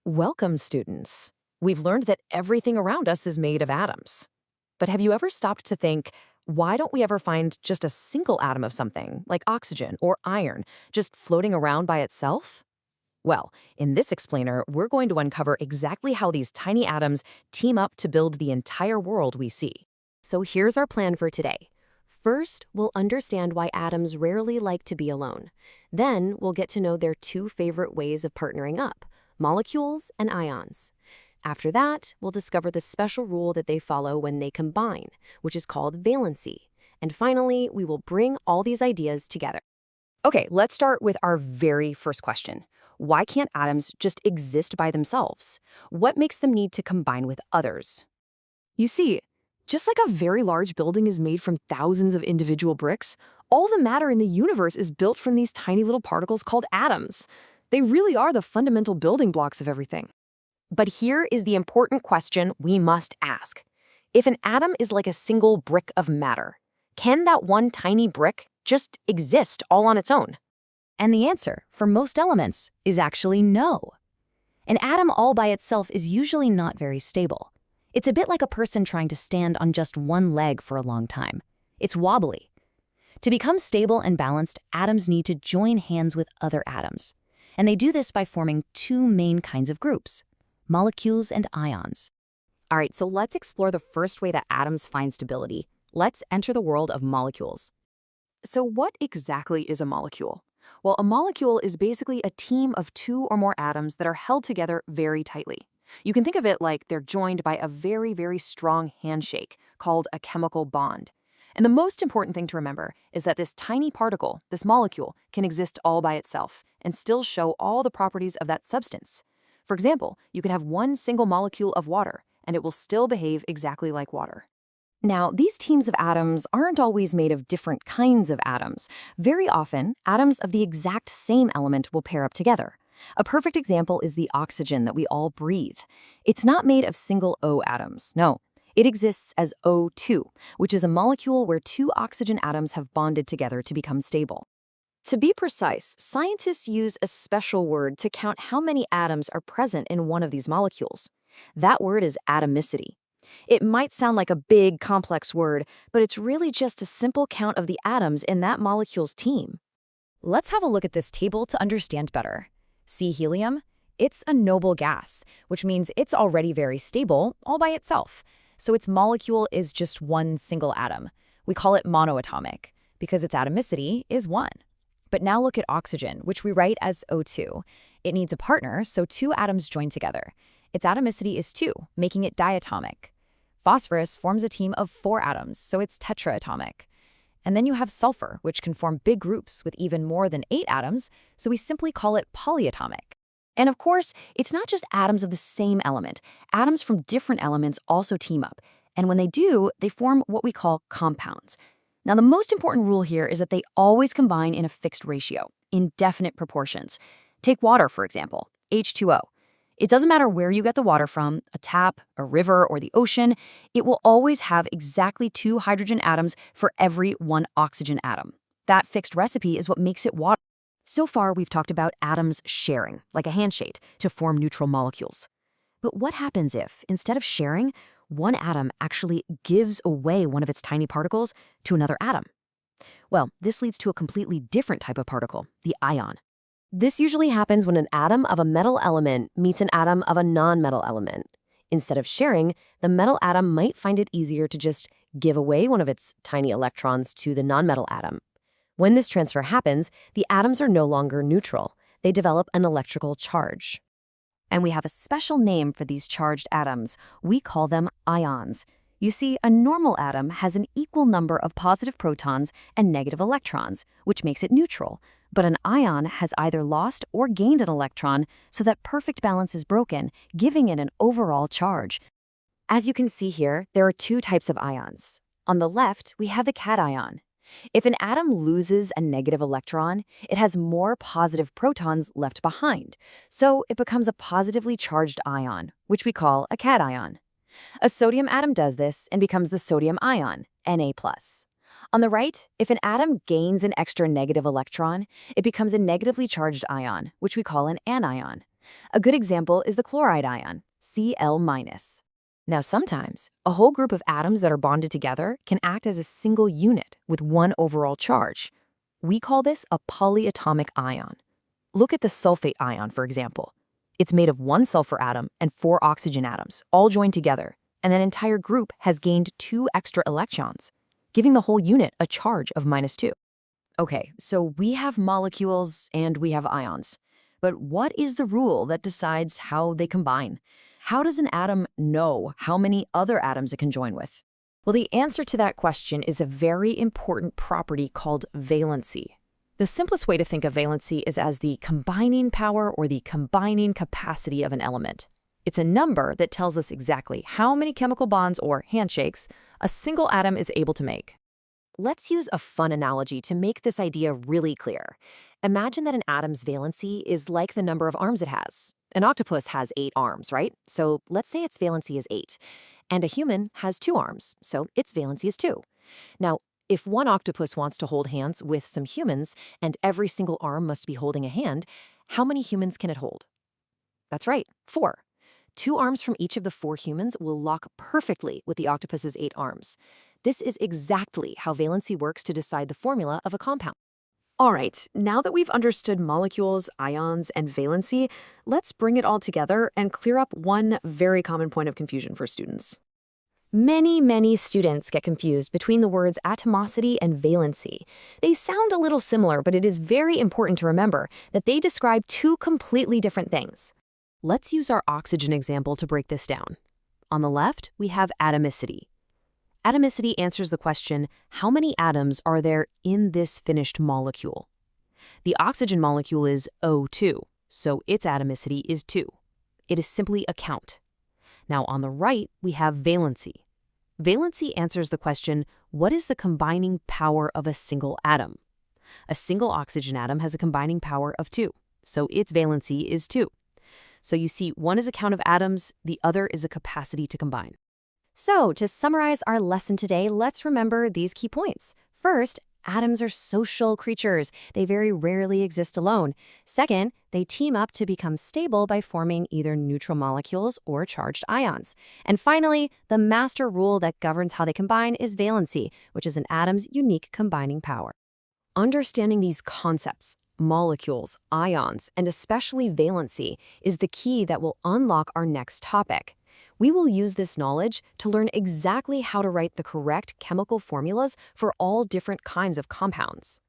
Welcome, students. We've learned that everything around us is made of atoms. But have you ever stopped to think, why don't we ever find just a single atom of something, like oxygen or iron, just floating around by itself? Well, in this explainer, we're going to uncover exactly how these tiny atoms team up to build the entire world we see. So here's our plan for today. First, we'll understand why atoms rarely like to be alone. Then, we'll get to know their two favorite ways of partnering up: molecules and ions. After that, we'll discover the special rule that they follow when they combine, which is called valency. And finally, we will bring all these ideas together. Okay, let's start with our very first question. Why can't atoms just exist by themselves? What makes them need to combine with others? You see, just like a very large building is made from thousands of individual bricks, all the matter in the universe is built from these tiny little particles called atoms. They really are the fundamental building blocks of everything. But here is the important question we must ask. If an atom is like a single brick of matter, can that one tiny brick just exist all on its own? And the answer, for most elements, is actually no. An atom all by itself is usually not very stable. It's a bit like a person trying to stand on just one leg for a long time. It's wobbly. To become stable and balanced, atoms need to join hands with other atoms. And they do this by forming two main kinds of groups: molecules and ions. All right, so let's explore the first way that atoms find stability. Let's enter the world of molecules. So what exactly is a molecule? Well, a molecule is basically a team of two or more atoms that are held together very tightly. You can think of it like they're joined by a very, very strong handshake called a chemical bond. And the most important thing to remember is that this tiny particle, this molecule, can exist all by itself and still show all the properties of that substance. For example, you can have one single molecule of water, and it will still behave exactly like water. Now, these teams of atoms aren't always made of different kinds of atoms. Very often, atoms of the exact same element will pair up together. A perfect example is the oxygen that we all breathe. It's not made of single O atoms, no. It exists as O2, which is a molecule where two oxygen atoms have bonded together to become stable. To be precise, scientists use a special word to count how many atoms are present in one of these molecules. That word is atomicity. It might sound like a big, complex word, but it's really just a simple count of the atoms in that molecule's team. Let's have a look at this table to understand better. See helium? It's a noble gas, which means it's already very stable all by itself. So its molecule is just one single atom. We call it monoatomic because its atomicity is 1. But now look at oxygen, which we write as O2. It needs a partner, so two atoms join together. Its atomicity is 2, making it diatomic. Phosphorus forms a team of 4 atoms, so it's tetraatomic. And then you have sulfur, which can form big groups with even more than 8 atoms, so we simply call it polyatomic. And of course, it's not just atoms of the same element. Atoms from different elements also team up, and when they do, they form what we call compounds. Now, the most important rule here is that they always combine in a fixed ratio, in definite proportions. Take water, for example, H2O. It doesn't matter where you get the water from, a tap, a river, or the ocean, it will always have exactly 2 hydrogen atoms for every 1 oxygen atom. That fixed recipe is what makes it water. So far, we've talked about atoms sharing, like a handshake, to form neutral molecules. But what happens if, instead of sharing, one atom actually gives away one of its tiny particles to another atom? Well, this leads to a completely different type of particle, the ion. This usually happens when an atom of a metal element meets an atom of a non-metal element. Instead of sharing, the metal atom might find it easier to just give away one of its tiny electrons to the non-metal atom. When this transfer happens, the atoms are no longer neutral. They develop an electrical charge. And we have a special name for these charged atoms. We call them ions. You see, a normal atom has an equal number of positive protons and negative electrons, which makes it neutral. But an ion has either lost or gained an electron, so that perfect balance is broken, giving it an overall charge. As you can see here, there are 2 types of ions. On the left, we have the cation. If an atom loses a negative electron, it has more positive protons left behind, so it becomes a positively charged ion, which we call a cation. A sodium atom does this and becomes the sodium ion, Na+. On the right, if an atom gains an extra negative electron, it becomes a negatively charged ion, which we call an anion. A good example is the chloride ion, Cl-. Now, sometimes, a whole group of atoms that are bonded together can act as a single unit with one overall charge. We call this a polyatomic ion. Look at the sulfate ion, for example. It's made of one sulfur atom and 4 oxygen atoms, all joined together, and that entire group has gained 2 extra electrons, giving the whole unit a charge of -2. Okay, so we have molecules and we have ions. But what is the rule that decides how they combine? How does an atom know how many other atoms it can join with? Well, the answer to that question is a very important property called valency. The simplest way to think of valency is as the combining power or the combining capacity of an element. It's a number that tells us exactly how many chemical bonds or handshakes a single atom is able to make. Let's use a fun analogy to make this idea really clear. Imagine that an atom's valency is like the number of arms it has. An octopus has 8 arms, right? So let's say its valency is 8. And a human has 2 arms, so its valency is 2. Now, if one octopus wants to hold hands with some humans, and every single arm must be holding a hand, how many humans can it hold? That's right, 4. 2 arms from each of the 4 humans will lock perfectly with the octopus's 8 arms. This is exactly how valency works to decide the formula of a compound. All right, now that we've understood molecules, ions, and valency, let's bring it all together and clear up one very common point of confusion for students. Many students get confused between the words atomosity and valency. They sound a little similar, but it is very important to remember that they describe 2 completely different things. Let's use our oxygen example to break this down. On the left, we have atomicity. Atomicity answers the question, how many atoms are there in this finished molecule? The oxygen molecule is O2, so its atomicity is 2. It is simply a count. Now on the right, we have valency. Valency answers the question, what is the combining power of a single atom? A single oxygen atom has a combining power of 2, so its valency is 2. So you see, one is a count of atoms, the other is a capacity to combine. So, to summarize our lesson today, let's remember these key points. First, atoms are social creatures. They very rarely exist alone. Second, they team up to become stable by forming either neutral molecules or charged ions. And finally, the master rule that governs how they combine is valency, which is an atom's unique combining power. Understanding these concepts, molecules, ions, and especially valency, is the key that will unlock our next topic. We will use this knowledge to learn exactly how to write the correct chemical formulas for all different kinds of compounds.